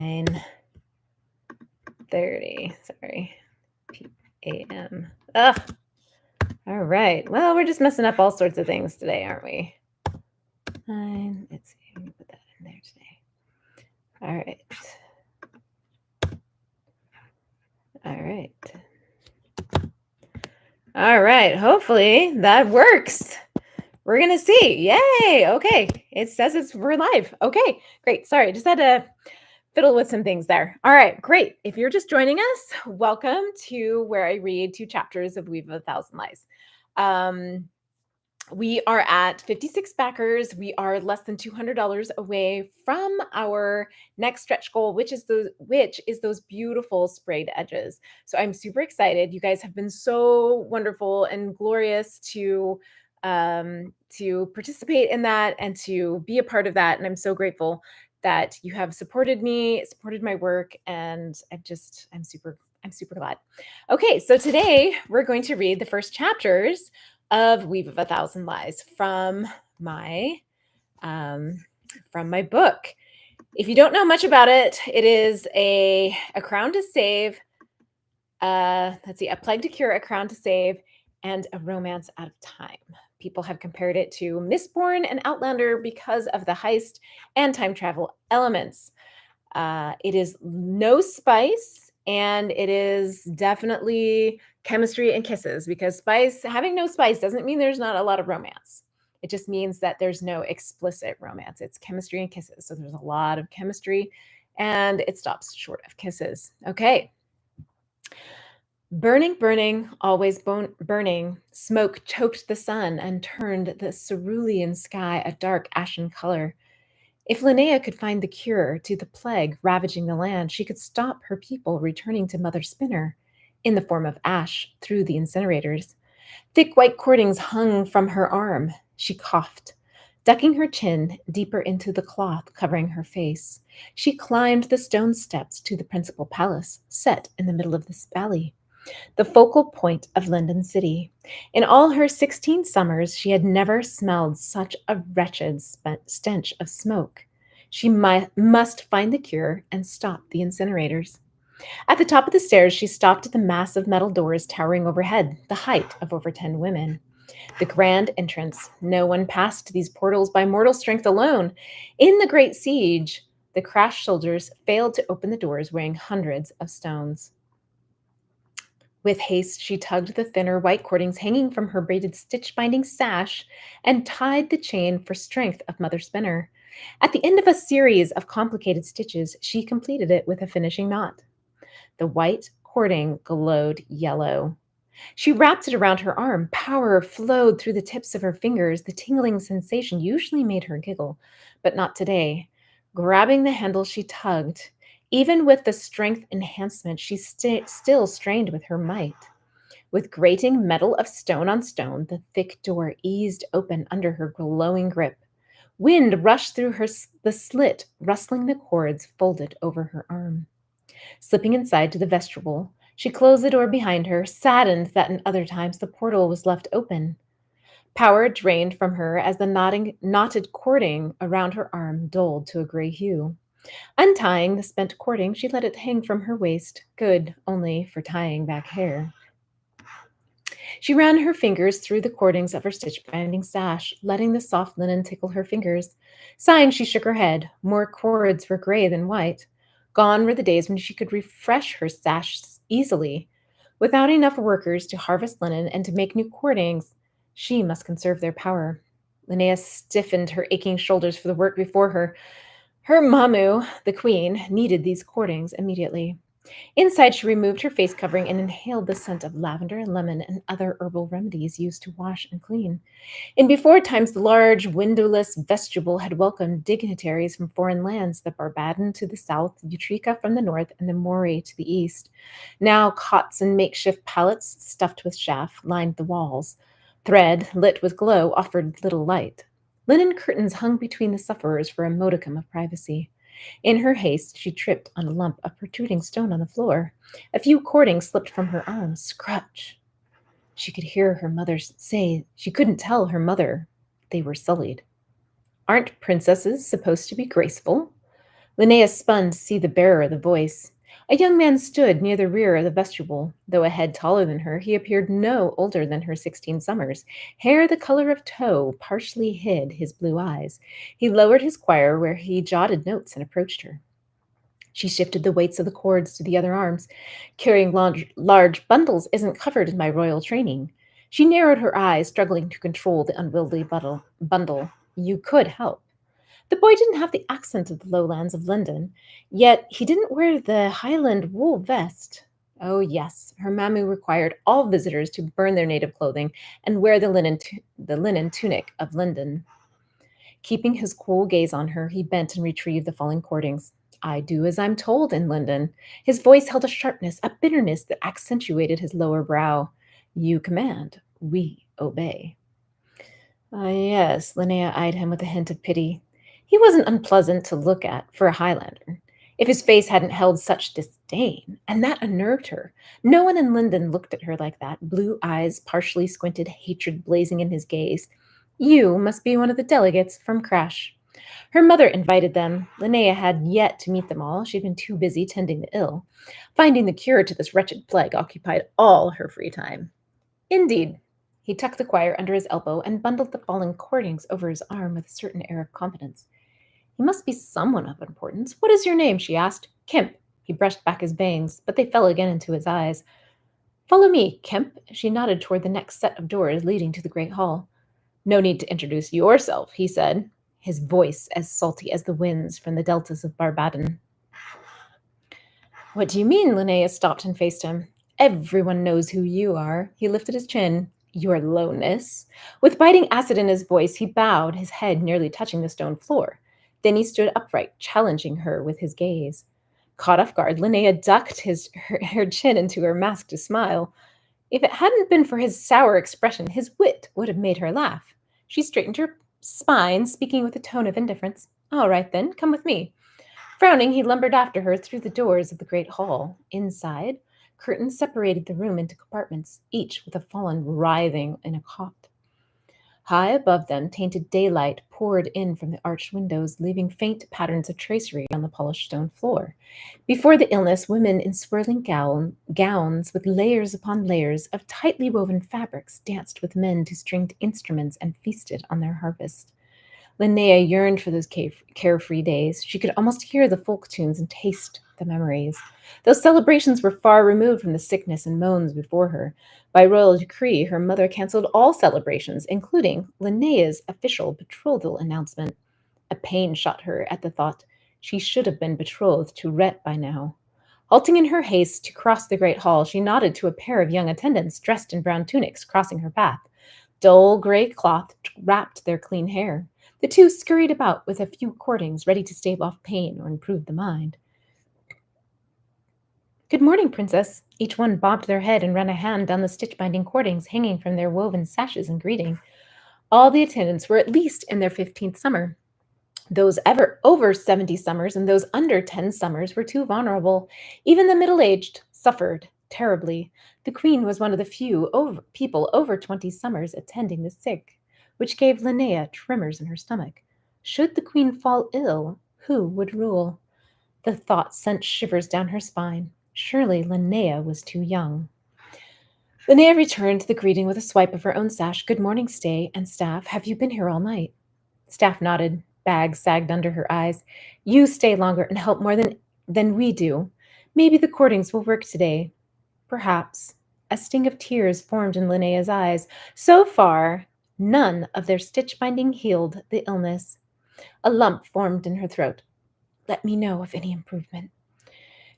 9:30. Sorry. p.m. Ugh. All right. Well, we're just messing up all sorts of things today, aren't we? 9. Let's see. Let me put that in there today. All right. All right. All right. Hopefully that works. We're going to see. Yay. Okay. It says we're live. Okay. Great. Sorry. Just had to fiddle with some things there. All right. Great. If you're just joining us, welcome to where I read 2 chapters of Weave of a Thousand Lies. We are at 56 backers. We are less than $200 away from our next stretch goal, which is those beautiful sprayed edges. So I'm super excited. You guys have been so wonderful and glorious to participate in that and to be a part of that. And I'm so grateful that you have supported me, supported my work, and I'm super glad. Okay, so today we're going to read the first chapters of Weave of a Thousand Lies from my book. If you don't know much about it, it is a crown to save, a plague to cure, a crown to save, and a romance out of time. People have compared it to Mistborn and Outlander because of the heist and time travel elements. It is no spice, and it is definitely chemistry and kisses, because having no spice doesn't mean there's not a lot of romance. It just means that there's no explicit romance. It's chemistry and kisses. So there's a lot of chemistry, and it stops short of kisses. Okay. Burning, burning, always burning, smoke choked the sun and turned the cerulean sky a dark ashen color. If Linnea could find the cure to the plague ravaging the land, she could stop her people returning to Mother Spinner in the form of ash through the incinerators. Thick white cordings hung from her arm. She coughed, ducking her chin deeper into the cloth covering her face. She climbed the stone steps to the principal palace, set in the middle of this valley, the focal point of Linden City. In all her 16 summers, she had never smelled such a wretched stench of smoke. She must find the cure and stop the incinerators. At the top of the stairs, she stopped at the massive metal doors towering overhead, the height of over 10 women. The grand entrance. No one passed these portals by mortal strength alone. In the Great Siege, the crashed soldiers failed to open the doors, weighing hundreds of stones. With haste, she tugged the thinner white cordings hanging from her braided stitch-binding sash and tied the chain for strength of Mother Spinner. At the end of a series of complicated stitches, she completed it with a finishing knot. The white cording glowed yellow. She wrapped it around her arm. Power flowed through the tips of her fingers. The tingling sensation usually made her giggle, but not today. Grabbing the handle, she tugged. Even with the strength enhancement, she still strained with her might. With grating metal of stone on stone, the thick door eased open under her glowing grip. Wind rushed through the slit, rustling the cords folded over her arm. Slipping inside to the vestibule, she closed the door behind her, saddened that in other times the portal was left open. Power drained from her as the knotted cording around her arm dulled to a gray hue. Untying the spent cording, she let it hang from her waist, good only for tying back hair. She ran her fingers through the cordings of her stitch-binding sash, letting the soft linen tickle her fingers. Sighing, she shook her head. More cords were gray than white. Gone were the days when she could refresh her sash easily. Without enough workers to harvest linen and to make new cordings, she must conserve their power. Linnea stiffened her aching shoulders for the work before her. Her Mamu, the queen, needed these cordings immediately. Inside, she removed her face covering and inhaled the scent of lavender and lemon and other herbal remedies used to wash and clean. In before times, the large, windowless vestibule had welcomed dignitaries from foreign lands, the Barbadan to the south, Utrika from the north, and the Moray to the east. Now cots and makeshift pallets stuffed with chaff lined the walls. Thread, lit with glow, offered little light. Linen curtains hung between the sufferers for a modicum of privacy. In her haste, she tripped on a lump of protruding stone on the floor. A few cordings slipped from her arms. Scrunch! She could hear her mother say she couldn't tell her mother they were sullied. Aren't princesses supposed to be graceful? Linnea spun to see the bearer of the voice. A young man stood near the rear of the vestibule. Though a head taller than her, he appeared no older than her 16 summers. Hair the color of tow partially hid his blue eyes. He lowered his choir where he jotted notes and approached her. She shifted the weights of the cords to the other arms. Carrying large bundles isn't covered in my royal training. She narrowed her eyes, struggling to control the unwieldy bundle. You could help. The boy didn't have the accent of the lowlands of London, yet he didn't wear the Highland wool vest. Oh, yes, her mammy required all visitors to burn their native clothing and wear the linen tunic of London. Keeping his cool gaze on her, he bent and retrieved the falling cordings. I do as I'm told in London. His voice held a sharpness, a bitterness that accentuated his lower brow. You command, we obey. Ah, yes, Linnea eyed him with a hint of pity. He wasn't unpleasant to look at for a Highlander. If his face hadn't held such disdain, and that unnerved her. No one in London looked at her like that, blue eyes partially squinted, hatred blazing in his gaze. You must be one of the delegates from Crash. Her mother invited them. Linnea had yet to meet them all. She'd been too busy tending the ill. Finding the cure to this wretched plague occupied all her free time. Indeed. He tucked the quire under his elbow and bundled the falling cordings over his arm with a certain air of confidence. He must be someone of importance. What is your name? She asked. Kemp. He brushed back his bangs, but they fell again into his eyes. Follow me, Kemp. She nodded toward the next set of doors leading to the great hall. No need to introduce yourself, he said, his voice as salty as the winds from the deltas of Barbadon. What do you mean? Linnea stopped and faced him. Everyone knows who you are. He lifted his chin. Your lowness. With biting acid in his voice, he bowed, his head nearly touching the stone floor. Then he stood upright, challenging her with his gaze. Caught off guard, Linnea ducked her chin into her mask to smile. If it hadn't been for his sour expression, his wit would have made her laugh. She straightened her spine, speaking with a tone of indifference. All right, then, come with me. Frowning, he lumbered after her through the doors of the great hall. Inside, curtains separated the room into compartments, each with a fallen writhing in a cot. High above them, tainted daylight poured in from the arched windows, leaving faint patterns of tracery on the polished stone floor. Before the illness, women in swirling gowns with layers upon layers of tightly woven fabrics danced with men to stringed instruments and feasted on their harvest. Linnea yearned for those carefree days. She could almost hear the folk tunes and taste the memories. Those celebrations were far removed from the sickness and moans before her. By royal decree, her mother canceled all celebrations, including Linnea's official betrothal announcement. A pain shot her at the thought. She should have been betrothed to Rhett by now. Halting in her haste to cross the great hall, she nodded to a pair of young attendants dressed in brown tunics crossing her path. Dull gray cloth wrapped their clean hair. The two scurried about with a few cordings ready to stave off pain or improve the mind. Good morning, Princess. Each one bobbed their head and ran a hand down the stitch-binding cordings hanging from their woven sashes in greeting. All the attendants were at least in their 15th summer. Those ever over 70 summers and those under 10 summers were too vulnerable. Even the middle-aged suffered terribly. The queen was one of the few people over 20 summers attending the sick, which gave Linnea tremors in her stomach. Should the queen fall ill, who would rule? The thought sent shivers down her spine. Surely Linnea was too young. Linnea returned the greeting with a swipe of her own sash. Good morning, Stay and Staff. Have you been here all night? Staff nodded. Bags sagged under her eyes. You stay longer and help more than we do. Maybe the cordings will work today. Perhaps. A sting of tears formed in Linnea's eyes. So far, none of their stitch binding healed the illness. A lump formed in her throat. Let me know of any improvement.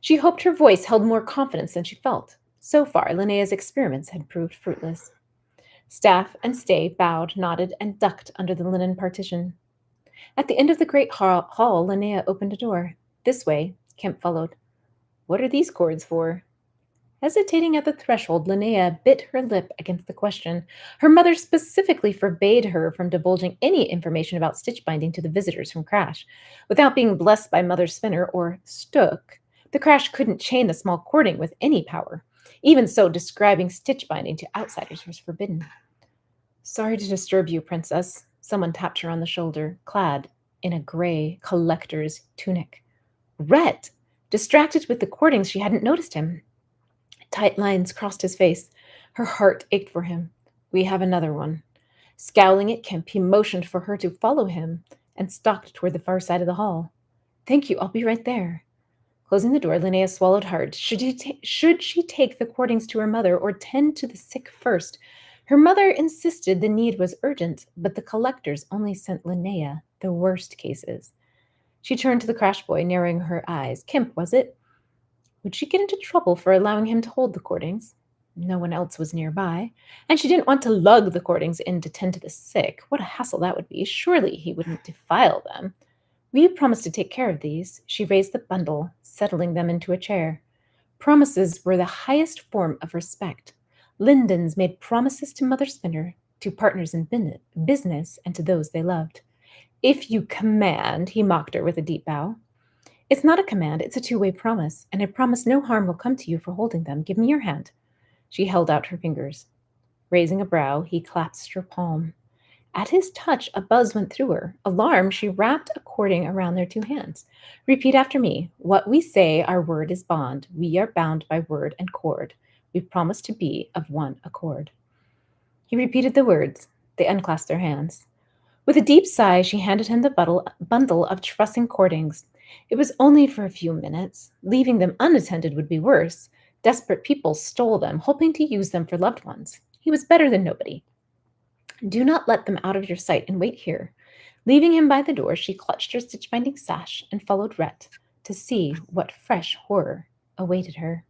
She hoped her voice held more confidence than she felt. So far, Linnea's experiments had proved fruitless. Staff and Stay bowed, nodded, and ducked under the linen partition. At the end of the great hall, Linnea opened a door. This way, Kemp followed. What are these cords for? Hesitating at the threshold, Linnea bit her lip against the question. Her mother specifically forbade her from divulging any information about stitch binding to the visitors from Crash. Without being blessed by Mother Spinner or Stook, the Crash couldn't chain the small cording with any power. Even so, describing stitch binding to outsiders was forbidden. Sorry to disturb you, Princess. Someone tapped her on the shoulder, clad in a gray collector's tunic. Rhett, distracted with the courtings, she hadn't noticed him. Tight lines crossed his face. Her heart ached for him. We have another one. Scowling at Kemp, he motioned for her to follow him and stalked toward the far side of the hall. Thank you, I'll be right there. Closing the door, Linnea swallowed hard. Should she take the courtings to her mother or tend to the sick first? Her mother insisted the need was urgent, but the collectors only sent Linnea the worst cases. She turned to the crash boy, narrowing her eyes. Kemp, was it? Would she get into trouble for allowing him to hold the courtings? No one else was nearby, and she didn't want to lug the courtings in to tend to the sick. What a hassle that would be. Surely he wouldn't defile them. Will you promise to take care of these? She raised the bundle, settling them into a chair. Promises were the highest form of respect. Lindens made promises to Mother Spinner, to partners in business, and to those they loved. If you command, he mocked her with a deep bow. It's not a command, it's a two-way promise, and I promise no harm will come to you for holding them. Give me your hand. She held out her fingers. Raising a brow, he clasped her palm. At his touch, a buzz went through her. Alarmed, she wrapped a cording around their two hands. Repeat after me. What we say, our word is bond. We are bound by word and cord. We promise to be of one accord. He repeated the words. They unclasped their hands. With a deep sigh, she handed him the bundle of trussing cordings. It was only for a few minutes. Leaving them unattended would be worse. Desperate people stole them, hoping to use them for loved ones. He was better than nobody. Do not let them out of your sight and wait here. Leaving him by the door, she clutched her stitch-binding sash and followed Rhett to see what fresh horror awaited her.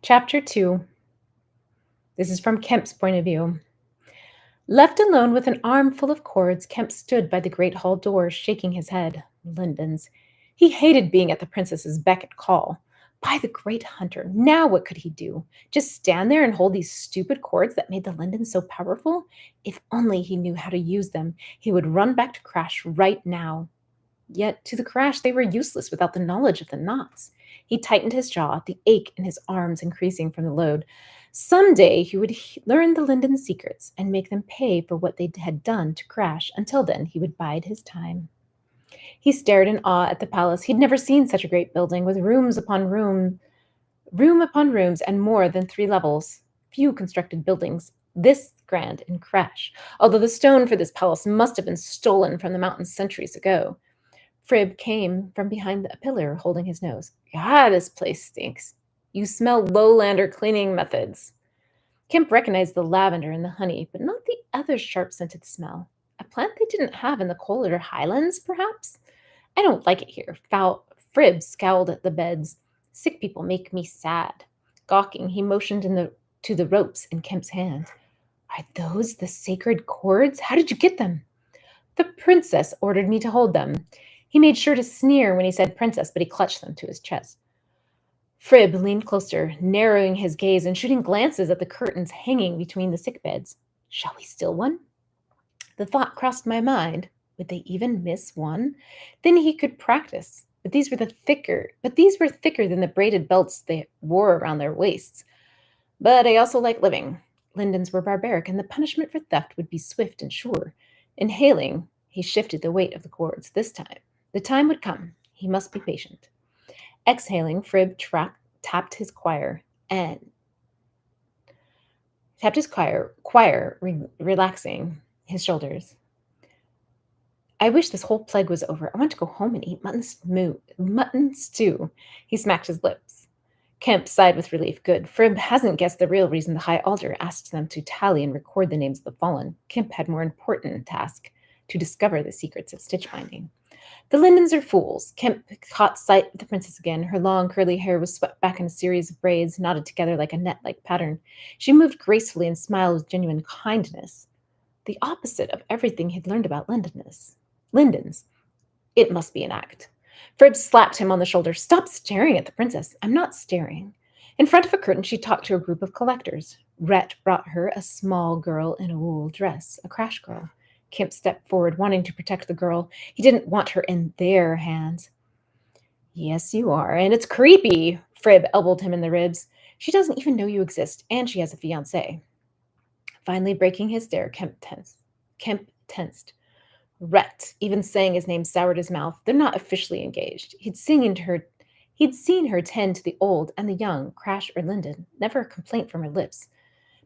Chapter 2. This is from Kemp's point of view. Left alone with an arm full of cords, Kemp stood by the great hall door, shaking his head. Lindens. He hated being at the princess's beck and call. By the great hunter, now what could he do? Just stand there and hold these stupid cords that made the Lindens so powerful? If only he knew how to use them, he would run back to Crash right now. Yet to the Crash they were useless without the knowledge of the knots. He tightened his jaw, the ache in his arms increasing from the load. Someday he would learn the Linden secrets and make them pay for what they had done to Crash. Until then, he would bide his time. He stared in awe at the palace. He'd never seen such a great building with room upon rooms, and more than 3 levels. Few constructed buildings this grand in Crash, although the stone for this palace must have been stolen from the mountains centuries ago. Frib came from behind a pillar, holding his nose. God, this place stinks. You smell lowlander cleaning methods. Kemp recognized the lavender and the honey, but not the other sharp-scented smell. A plant they didn't have in the colder highlands, perhaps? I don't like it here. Frib scowled at the beds. Sick people make me sad. Gawking, he motioned to the ropes in Kemp's hand. Are those the sacred cords? How did you get them? The princess ordered me to hold them. He made sure to sneer when he said princess, but he clutched them to his chest. Frib leaned closer, narrowing his gaze and shooting glances at the curtains hanging between the sick beds. Shall we steal one? The thought crossed my mind. Would they even miss one? Then he could practice. But these were thicker than the braided belts they wore around their waists. But I also like living. Lindens were barbaric, and the punishment for theft would be swift and sure. Inhaling, he shifted the weight of the cords. This time, the time would come. He must be patient. Exhaling, Frib tapped his choir, relaxing his shoulders. I wish this whole plague was over. I want to go home and eat mutton stew. He smacked his lips. Kemp sighed with relief. Good. Frib hasn't guessed the real reason the High Altar asked them to tally and record the names of the fallen. Kemp had more important task, to discover the secrets of stitch binding. The Lindens are fools. Kemp caught sight of the princess again. Her long, curly hair was swept back in a series of braids, knotted together like a net-like pattern. She moved gracefully and smiled with genuine kindness. The opposite of everything he'd learned about Lindens. It must be an act. Frib slapped him on the shoulder. Stop staring at the princess. I'm not staring. In front of a curtain, she talked to a group of collectors. Rhett brought her a small girl in a wool dress, a Crash girl. Kemp stepped forward, wanting to protect the girl. He didn't want her in their hands. Yes, you are, and it's creepy. Frib elbowed him in the ribs. She doesn't even know you exist, and she has a fiancé. Finally breaking his stare, Kemp tensed. Rhett, even saying his name soured his mouth. They're not officially engaged. He'd seen her tend to the old and the young, Crash or Linden, never a complaint from her lips.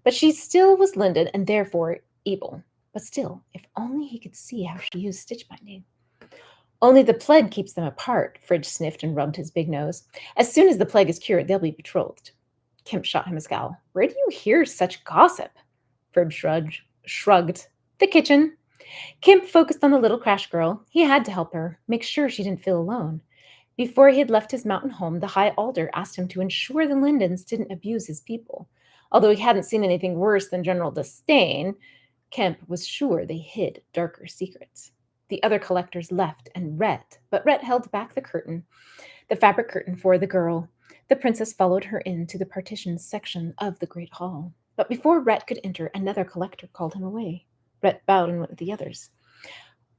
But she still was Linden and therefore evil. But still, if only he could see how she used stitch binding. Only the plague keeps them apart, Fridge sniffed and rubbed his big nose. As soon as the plague is cured, they'll be betrothed. Kemp shot him a scowl. Where do you hear such gossip? Shrugged. The kitchen. Kemp focused on the little Crash girl. He had to help her, make sure she didn't feel alone. Before he had left his mountain home, the High Alder asked him to ensure the Lindens didn't abuse his people. Although he hadn't seen anything worse than general disdain, Kemp was sure they hid darker secrets. The other collectors left, and Rhett held back the fabric curtain for the girl. The princess followed her into the partitioned section of the great hall. But before Rhett could enter, another collector called him away. Rhett bowed and went with the others.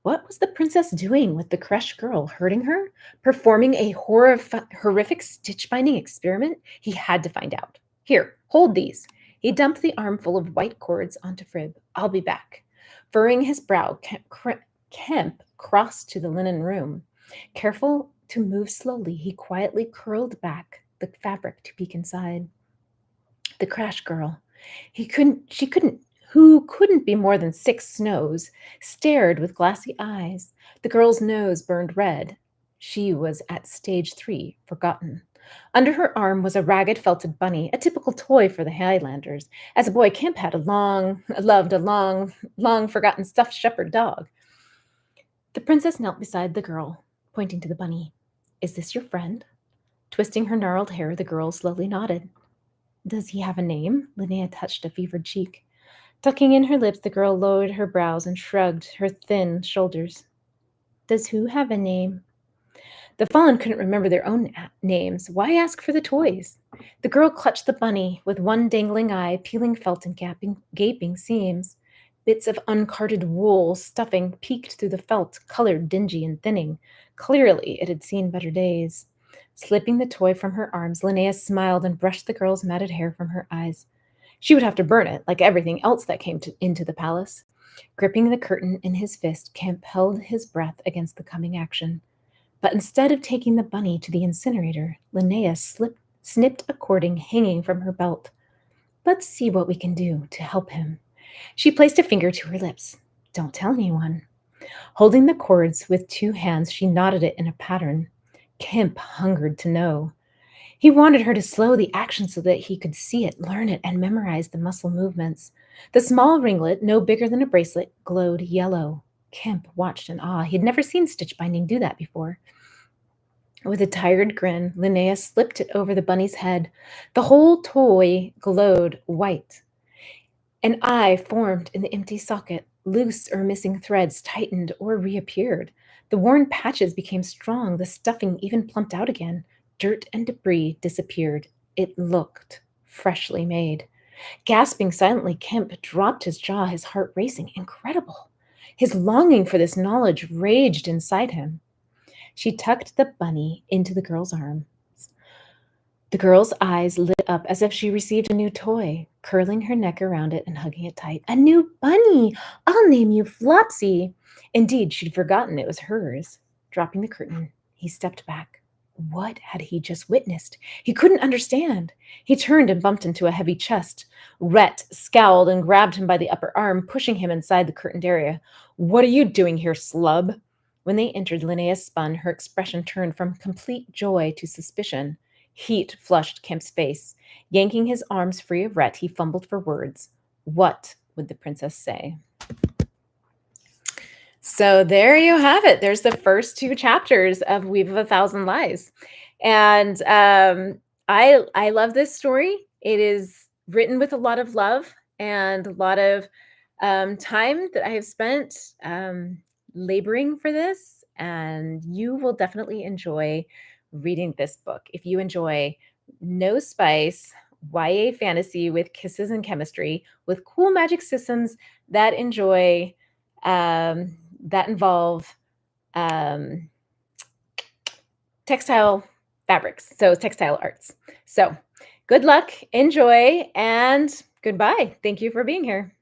What was the princess doing with the crushed girl? Hurting her? Performing a horrific stitch binding experiment? He had to find out. Here, hold these. He dumped the armful of white cords onto Frib. I'll be back. Furrowing his brow, Kemp crossed to the linen room. Careful to move slowly, he quietly curled back the fabric to peek inside. The Crash girl. Who couldn't be more than 6 snows, stared with glassy eyes. The girl's nose burned red. She was at stage 3, forgotten. Under her arm was a ragged felted bunny, a typical toy for the Highlanders. As a boy, Kemp loved a long forgotten stuffed shepherd dog. The princess knelt beside the girl, pointing to the bunny. Is this your friend? Twisting her gnarled hair, the girl slowly nodded. Does he have a name? Linnea touched a fevered cheek. Tucking in her lips, the girl lowered her brows and shrugged her thin shoulders. Does who have a name? The fallen couldn't remember their own names. Why ask for the toys? The girl clutched the bunny with one dangling eye, peeling felt and gaping seams. Bits of uncarded wool stuffing peeked through the felt, colored dingy and thinning. Clearly, it had seen better days. Slipping the toy from her arms, Linnea smiled and brushed the girl's matted hair from her eyes. She would have to burn it, like everything else that came into the palace. Gripping the curtain in his fist, Kemp held his breath against the coming action. But instead of taking the bunny to the incinerator, Linnea snipped a cording hanging from her belt. Let's see what we can do to help him. She placed a finger to her lips. Don't tell anyone. Holding the cords with 2 hands, she knotted it in a pattern. Kemp hungered to know. He wanted her to slow the action so that he could see it, learn it, and memorize the muscle movements. The small ringlet, no bigger than a bracelet, glowed yellow. Kemp watched in awe. He'd never seen stitch binding do that before. With a tired grin, Linnea slipped it over the bunny's head. The whole toy glowed white. An eye formed in the empty socket. Loose or missing threads tightened or reappeared. The worn patches became strong. The stuffing even plumped out again. Dirt and debris disappeared. It looked freshly made. Gasping silently, Kemp dropped his jaw, his heart racing. Incredible. His longing for this knowledge raged inside him. She tucked the bunny into the girl's arms. The girl's eyes lit up as if she received a new toy, curling her neck around it and hugging it tight. A new bunny! I'll name you Flopsy. Indeed, she'd forgotten it was hers. Dropping the curtain, he stepped back. What had he just witnessed? He couldn't understand. He turned and bumped into a heavy chest. Rhett scowled and grabbed him by the upper arm, pushing him inside the curtained area. What are you doing here, slub? When they entered, Linnea spun. Her expression turned from complete joy to suspicion. Heat flushed Kemp's face. Yanking his arms free of Rhett, he fumbled for words. What would the princess say? So there you have it. There's the first 2 chapters of Weave of a Thousand Lies. And I love this story. It is written with a lot of love and a lot of time that I have spent laboring for this. And you will definitely enjoy reading this book. If you enjoy no spice, YA fantasy with kisses and chemistry, with cool magic systems that involve textile fabrics, so textile arts. So good luck, enjoy, and goodbye. Thank you for being here.